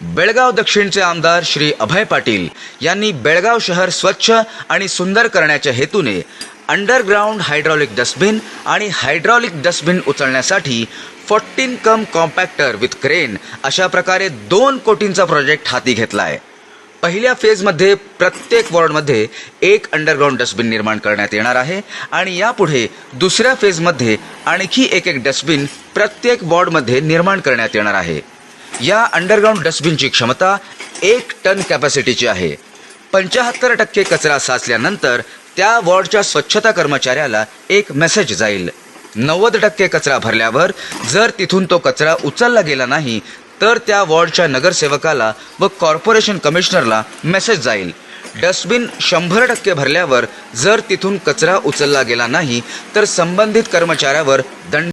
बेळगाव दक्षिणचे आमदार श्री अभय पाटील यांनी बेळगाव शहर स्वच्छ आणि सुंदर करण्याच्या हेतूने अंडरग्राउंड हायड्रॉलिक डस्टबिन आणि हायड्रॉलिक डस्टबिन उचलण्यासाठी 14 कम कॉम्पॅक्टर विथ क्रेन अशा प्रकारे 2 कोटींचा प्रोजेक्ट हाती घेतला आहे। पहिल्या फेजमध्ये प्रत्येक वॉर्डमध्ये एक अंडरग्राउंड डस्टबिन निर्माण करण्यात येणार आहे आणि यापुढे दुसऱ्या फेजमध्ये आणखी एक डस्टबिन प्रत्येक वॉर्डमध्ये निर्माण करण्यात येणार आहे। या अंडरग्राउंड डस्टबिनची क्षमता 1 टन कॅपॅसिटीची आहे। 75% कचरा साचल्यानंतर त्या वॉर्डच्या स्वच्छता कर्मचाऱ्याला एक मेसेज जाईल। 90% कचरा भरल्यावर जर तिथून तो कचरा उचलला गेला नाही तर त्या वॉर्डच्या नगरसेवकाला व कॉर्पोरेशन कमिशनरला मेसेज जाईल। डस्टबिन 100% भरल्यावर जर तिथून कचरा उचलला गेला नाही तर संबंधित कर्मचाऱ्यावर दंड